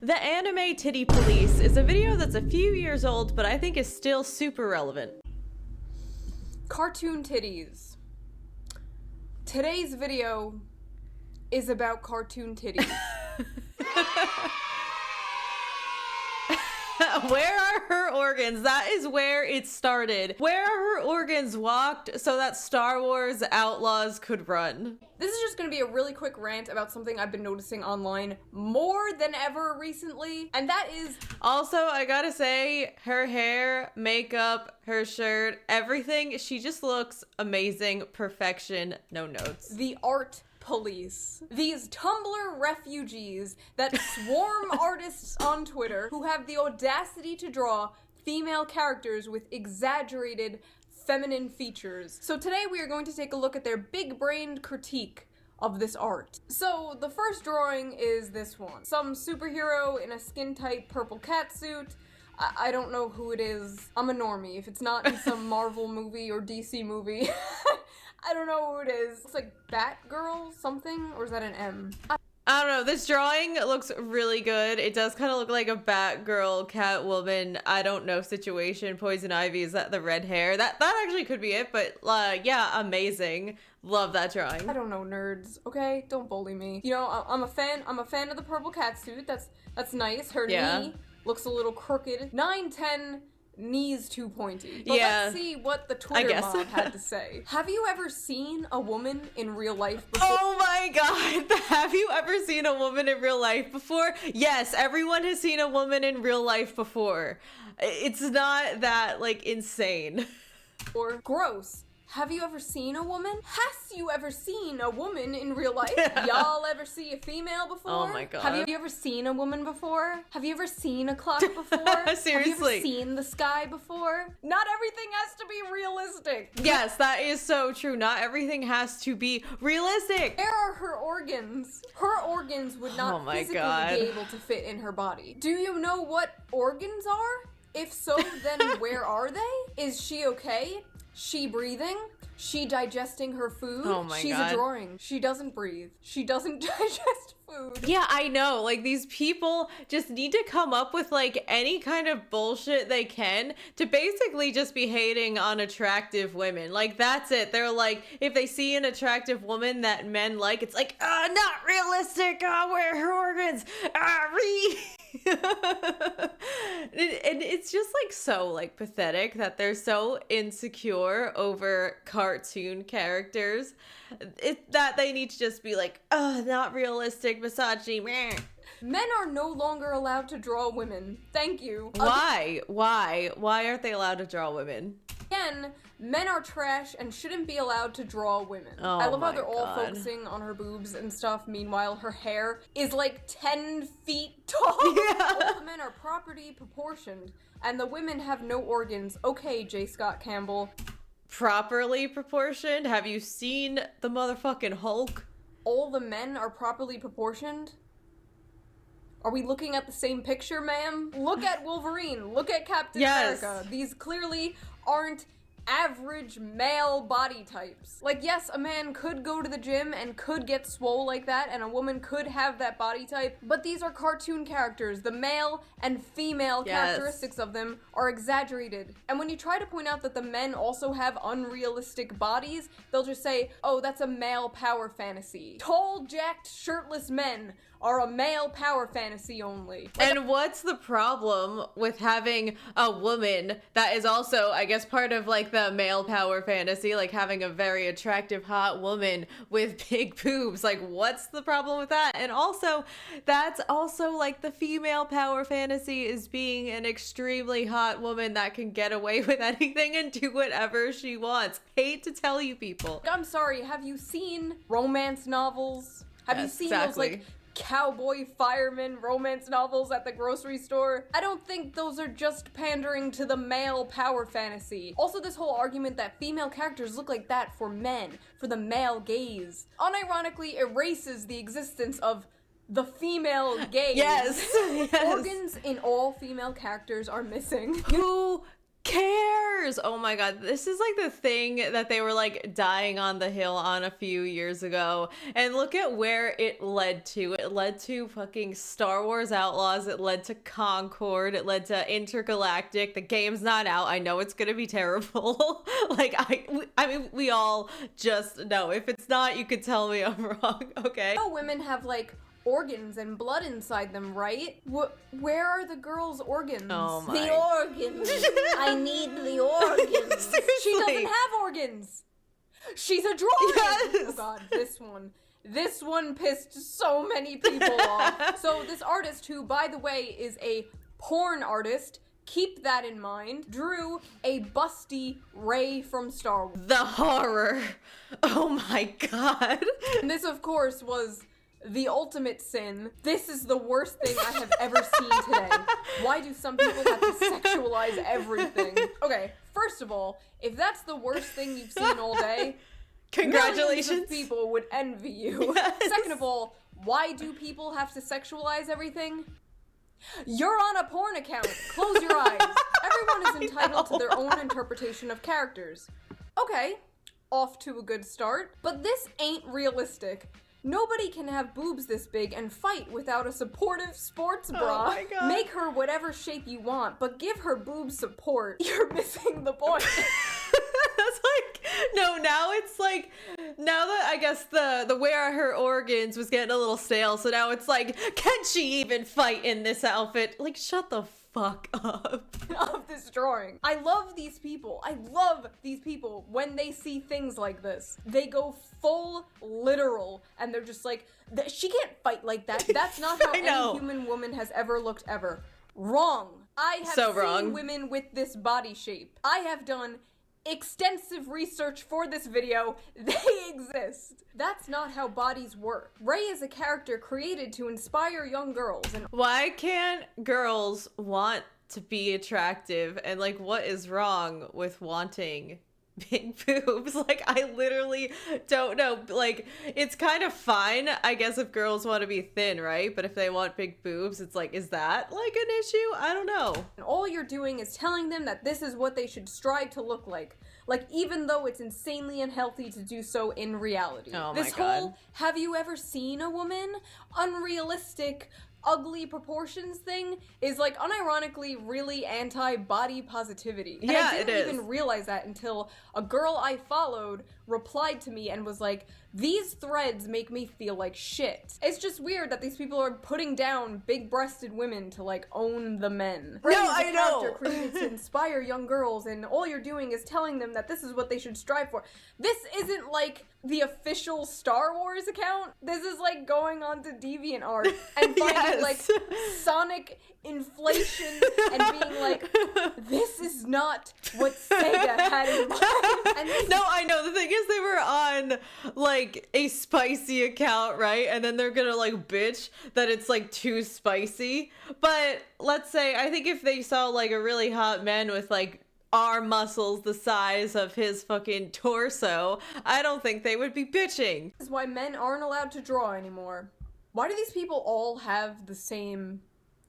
The anime titty police is a video that's a few years old, but I think is still super relevant. Cartoon titties. Today's video is about cartoon titties. Where are her organs? That is where it started. Where are her organs walked so that Star Wars outlaws could run? This is just gonna be a really quick rant about something I've been noticing online more than ever recently, and that is... Also, I gotta say, her hair, makeup, her shirt, everything, she just looks amazing. Perfection, no notes. The art police. These Tumblr refugees that swarm artists on Twitter who have the audacity to draw female characters with exaggerated feminine features. So today we are going to take a look at their big-brained critique of this art. So the first drawing is this one. Some superhero in a skin-tight purple catsuit. I don't know who it is. I'm a normie. If it's not in some Marvel movie or DC movie, I don't know who it is. Looks like Batgirl something, or is that an M? I don't know, this drawing looks really good. It does kind of look like a Batgirl, Catwoman, I don't know situation. Poison Ivy, is that the red hair? That actually could be it, but yeah, amazing. Love that drawing. I don't know, nerds, okay? Don't bully me. You know, I'm a fan of the purple catsuit. That's nice. Her knee looks a little crooked. 9/10 knees too pointy. But let's see what the Twitter mob had to say. Have you ever seen a woman in real life before? Oh my god, have you ever seen a woman in real life before? Yes, everyone has seen a woman in real life before. It's not that, like, insane. Or gross. Have you ever seen a woman? Has you ever seen a woman in real life? Y'all ever see a female before? Oh my god. Have you ever seen a woman before? Have you ever seen a clock before? Seriously. Have you ever seen the sky before? Not everything has to be realistic. Yes, that is so true. Not everything has to be realistic. Where are her organs? Her organs would not physically be able to fit in her body. Do you know what organs are? If so, then where are they? Is she okay? She breathing? She digesting her food? Oh my god. She's a drawing. She doesn't breathe. She doesn't digest food. Yeah, I know. Like, these people just need to come up with, like, any kind of bullshit they can to basically just be hating on attractive women. Like, that's it. They're like, if they see an attractive woman that men like, it's like, not realistic. Where are her organs? And it's just like so like pathetic that they're so insecure over cartoon characters that they need to just be like, not realistic, misogyny. Meh. Men are no longer allowed to draw women. Thank you. Why aren't they allowed to draw women? Again, men are trash and shouldn't be allowed to draw women. Oh, I love how they're all focusing on her boobs and stuff. Meanwhile, her hair is like 10 feet tall. Yeah. All the men are properly proportioned, and the women have no organs. Okay, J. Scott Campbell. Properly proportioned? Have you seen the motherfucking Hulk? All the men are properly proportioned? Are we looking at the same picture, ma'am? Look at Wolverine. Look at Captain America. These clearly aren't average male body types. Like, yes, a man could go to the gym and could get swole like that, and a woman could have that body type, but these are cartoon characters. The male and female characteristics of them are exaggerated. And when you try to point out that the men also have unrealistic bodies, they'll just say, oh, that's a male power fantasy. Tall, jacked, shirtless men are a male power fantasy only. And what's the problem with having a woman that is also, I guess, part of like the male power fantasy, like having a very attractive hot woman with big boobs? Like, what's the problem with that? And also, that's also like the female power fantasy is being an extremely hot woman that can get away with anything and do whatever she wants. Hate to tell you people. I'm sorry, have you seen romance novels? Have you seen those like cowboy fireman romance novels at the grocery store? I don't think those are just pandering to the male power fantasy. Also, this whole argument that female characters look like that for men, for the male gaze, unironically erases the existence of the female gaze. Yes. Organs in all female characters are missing. Who cares? Oh my god, this is like the thing that they were like dying on the hill on a few years ago, and look at where it led to. It led to fucking Star Wars Outlaws, it led to Concord, it led to Intergalactic. The game's not out, I know it's gonna be terrible. Like I mean we all just know. If it's not, you could tell me I'm wrong. Okay, women have like organs and blood inside them, right? Where are the girl's organs? Oh my. The organs. I need the organs. Seriously. She doesn't have organs. She's a drawing. Yes. Oh god, this one pissed so many people off. So this artist, who by the way is a porn artist, keep that in mind, drew a busty Rey from Star Wars. The horror. Oh my god. And this of course was the ultimate sin. This is the worst thing I have ever seen today. Why do some people have to sexualize everything? Okay, first of all, if that's the worst thing you've seen all day, congratulations. Millions of people would envy you. Yes. Second of all, why do people have to sexualize everything? You're on a porn account. Close your eyes. Everyone is entitled to their own interpretation of characters. Okay, off to a good start. But this ain't realistic. Nobody can have boobs this big and fight without a supportive sports bra. Oh my god. Make her whatever shape you want, but give her boob support. You're missing the point. That's like, no, now it's like, now that I guess the where are her organs was getting a little stale, so now it's like, can she even fight in this outfit? Like, shut the fuck up. Of this drawing. I love these people. I love these people when they see things like this. They go full literal and they're just like, she can't fight like that. That's not how any human woman has ever looked ever. Wrong. I have seen women with this body shape. I have done extensive research for this video. They exist. That's not how bodies work. Rey is a character created to inspire young girls. And why can't girls want to be attractive? And like, what is wrong with wanting big boobs? Like, I literally don't know. Like, it's kind of fine, I guess, if girls want to be thin, right? But if they want big boobs, it's like, is that like an issue? I don't know. And all you're doing is telling them that this is what they should strive to look like. Like, even though it's insanely unhealthy to do so in reality. Oh my god. This whole, have you ever seen a woman? Unrealistic, ugly proportions thing is like unironically really anti-body positivity. And yeah, I didn't even realize that until a girl I followed replied to me and was like, these threads make me feel like shit. It's just weird that these people are putting down big-breasted women to like own the men. No, I know. Character created to inspire young girls, and all you're doing is telling them that this is what they should strive for. This isn't like the official Star Wars account. This is like going on to DeviantArt and finding like Sonic inflation and being like, this is not what Sega had in mind. And no, I know. The thing is, they were on like a spicy account, right? And then they're gonna like bitch that it's like too spicy. But let's say, I think if they saw like a really hot man with like arm muscles the size of his fucking torso, I don't think they would be bitching. This is why men aren't allowed to draw anymore. Why do these people all have the same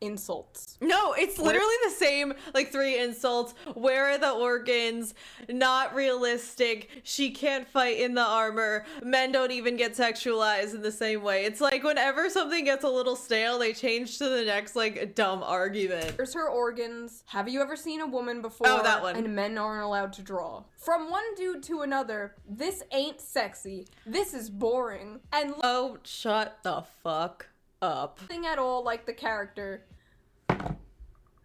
insults? No, it's literally the same, like 3 insults. Where are the organs? Not realistic. She can't fight in the armor. Men don't even get sexualized in the same way. It's like whenever something gets a little stale, they change to the next like dumb argument. There's her organs. Have you ever seen a woman before? Oh, that one. And men aren't allowed to draw. From one dude to another, this ain't sexy. This is boring. And oh, shut the fuck up. Nothing at all like the character.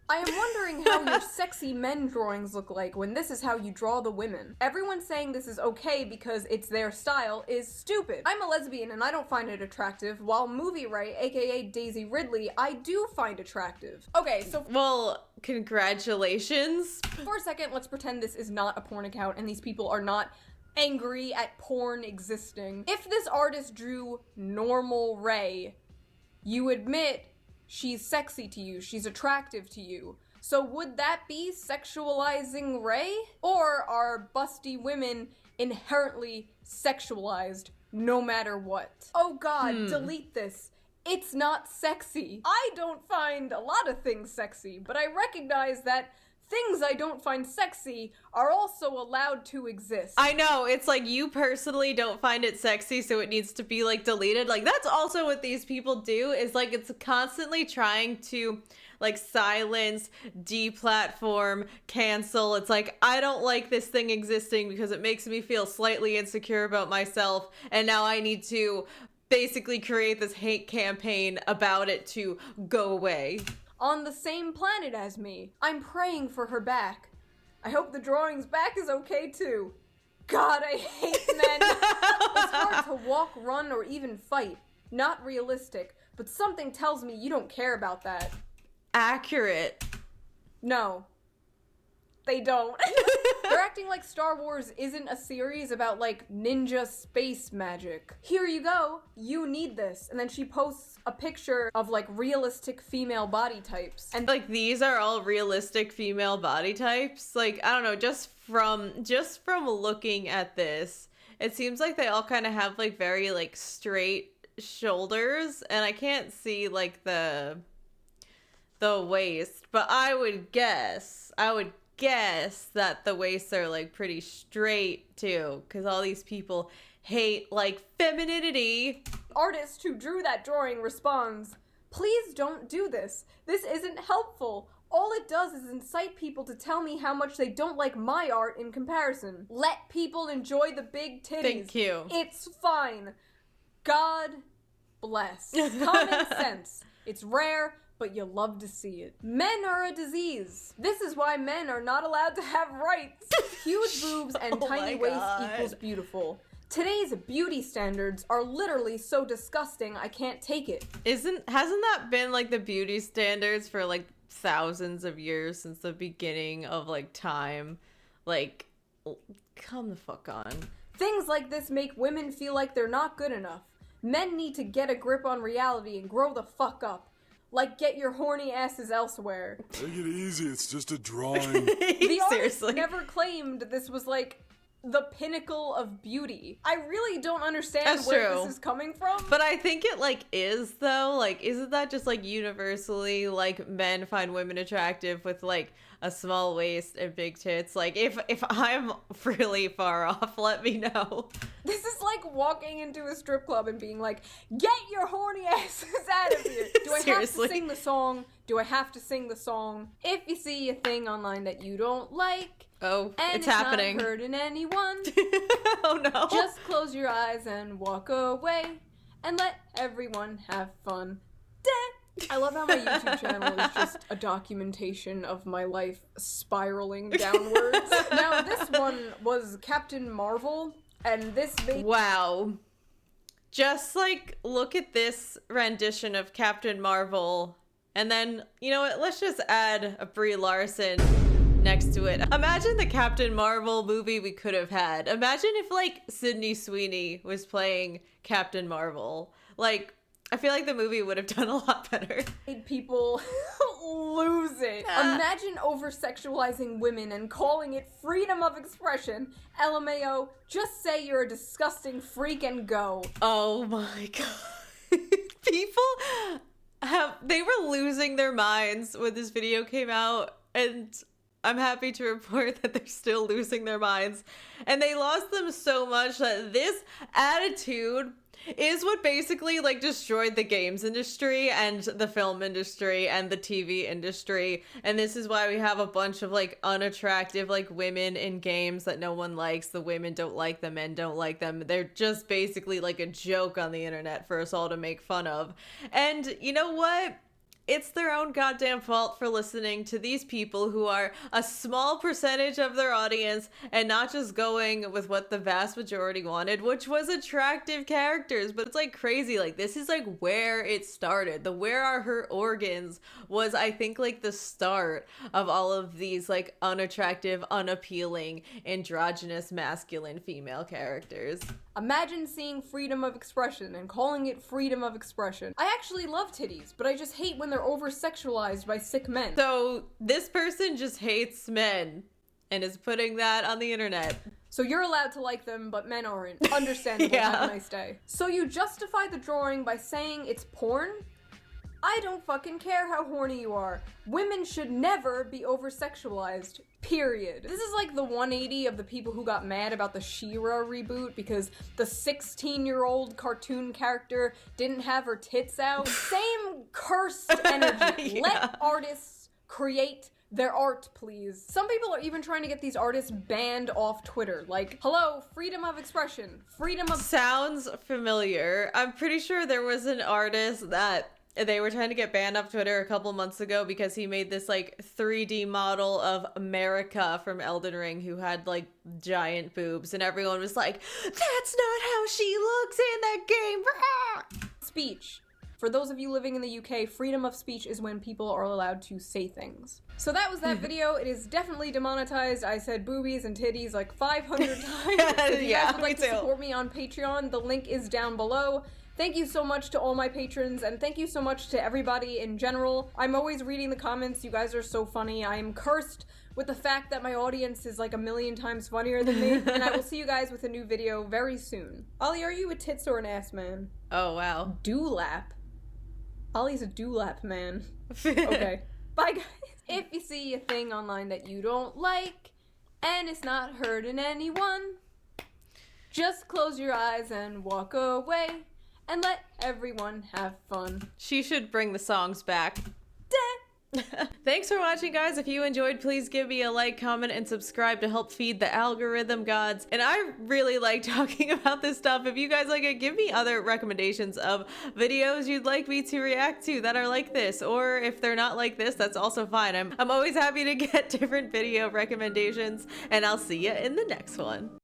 I am wondering how your sexy men drawings look like when this is how you draw the women. Everyone saying this is okay because it's their style is stupid. I'm a lesbian and I don't find it attractive, while Movie Ray, aka Daisy Ridley, I do find attractive. Okay, so well, congratulations. For a second, let's pretend this is not a porn account and these people are not angry at porn existing. If this artist drew normal Ray, you admit she's sexy to you, she's attractive to you. So would that be sexualizing Rey? Or are busty women inherently sexualized no matter what? Oh god, delete this. It's not sexy. I don't find a lot of things sexy, but I recognize that things I don't find sexy are also allowed to exist. I know, it's like you personally don't find it sexy, so it needs to be like deleted. Like that's also what these people do, is like it's constantly trying to like silence, deplatform, cancel. It's like, I don't like this thing existing because it makes me feel slightly insecure about myself, and now I need to basically create this hate campaign about it to go away. On the same planet as me. I'm praying for her back. I hope the drawing's back is okay too. God, I hate men. It's hard to walk, run, or even fight. Not realistic, but something tells me you don't care about that. Accurate. No. They don't. They're acting like Star Wars isn't a series about, like, ninja space magic. Here you go. You need this. And then she posts a picture of, like, realistic female body types. And, like, these are all realistic female body types. Like, I don't know, just from looking at this, it seems like they all kind of have, like, very, like, straight shoulders. And I can't see, like, the waist. But I would guess that the waists are like pretty straight too, because all these people hate like femininity. Artist who drew that drawing responds, "Please don't do this. This isn't helpful. All it does is incite people to tell me how much they don't like my art in comparison. Let people enjoy the big titties. Thank you. It's fine. God bless. Common sense. It's rare, but you love to see it. Men are a disease. This is why men are not allowed to have rights. Huge boobs and tiny waist equals beautiful. Today's beauty standards are literally so disgusting I can't take it." Hasn't that been like the beauty standards for like thousands of years, since the beginning of like time? Like, come the fuck on. Things like this make women feel like they're not good enough. Men need to get a grip on reality and grow the fuck up. Like, get your horny asses elsewhere. Take it easy, it's just a drawing. The artist Seriously. never claimed this was, like, the pinnacle of beauty. I really don't understand where this is coming from. But I think it, like, is, though. Like, isn't that just, like, universally, like, men find women attractive with, like, a small waist and big tits? Like, if I'm really far off, let me know. This is like walking into a strip club and being like, "Get your horny asses out of here." Do I have to sing the song? Do I have to sing the song? If you see a thing online that you don't like, oh, and it's happening, not hurting anyone, oh no, just close your eyes and walk away and let everyone have fun. I love how my YouTube channel is just a documentation of my life spiraling downwards. Now, this one was Captain Marvel, and this made... Wow. Just, like, look at this rendition of Captain Marvel, and then, you know what, let's just add a Brie Larson next to it. Imagine the Captain Marvel movie we could have had. Imagine if, like, Sydney Sweeney was playing Captain Marvel. Like, I feel like the movie would have done a lot better. Made people lose it. Imagine oversexualizing women and calling it freedom of expression. LMAO, just say you're a disgusting freak and go. Oh my god. They were losing their minds when this video came out, and I'm happy to report that they're still losing their minds. And they lost them so much that this attitude is what basically like destroyed the games industry and the film industry and the TV industry. And this is why we have a bunch of like unattractive like women in games that no one likes. The women don't like them, men don't like them. They're just basically like a joke on the internet for us all to make fun of. And you know what? It's their own goddamn fault for listening to these people who are a small percentage of their audience and not just going with what the vast majority wanted, which was attractive characters. But it's like crazy. Like, this is like where it started. The "where are her organs" was, I think, like the start of all of these like unattractive, unappealing, androgynous, masculine female characters. Imagine seeing freedom of expression and calling it freedom of expression. I actually love titties, but I just hate when they're over-sexualized by sick men. So this person just hates men and is putting that on the internet. So you're allowed to like them, but men aren't. Understandable. Yeah. Have a nice day. So you justify the drawing by saying it's porn? I don't fucking care how horny you are. Women should never be over-sexualized. Period. This is like the 180 of the people who got mad about the She-Ra reboot because the 16-year-old cartoon character didn't have her tits out. Same cursed energy. Yeah. Let artists create their art, please. Some people are even trying to get these artists banned off Twitter. Like, hello, freedom of expression, freedom of— Sounds familiar. I'm pretty sure there was an artist that they were trying to get banned off Twitter a couple months ago because he made this like 3D model of America from Elden Ring who had like giant boobs, and everyone was like, that's not how she looks in that game. Speech. For those of you living in the UK, freedom of speech is when people are allowed to say things. So that was that video. It is definitely demonetized. I said boobies and titties like 500 times. If you guys would like to support me on Patreon, the link is down below. Thank you so much to all my patrons, and thank you so much to everybody in general. I'm always reading the comments. You guys are so funny. I am cursed with the fact that my audience is like 1,000,000 times funnier than me, and I will see you guys with a new video very soon. Ollie, are you a tits or an ass man? Oh, wow. Dewlap. Ollie's a dewlap man. Okay. Bye, guys. If you see a thing online that you don't like, and it's not hurting anyone, just close your eyes and walk away, and let everyone have fun. She should bring the songs back. Thanks for watching, guys. If you enjoyed, please give me a like, comment, and subscribe to help feed the algorithm gods. And I really like talking about this stuff. If you guys like it, give me other recommendations of videos you'd like me to react to that are like this, or if they're not like this, that's also fine. I'm always happy to get different video recommendations, and I'll see you in the next one.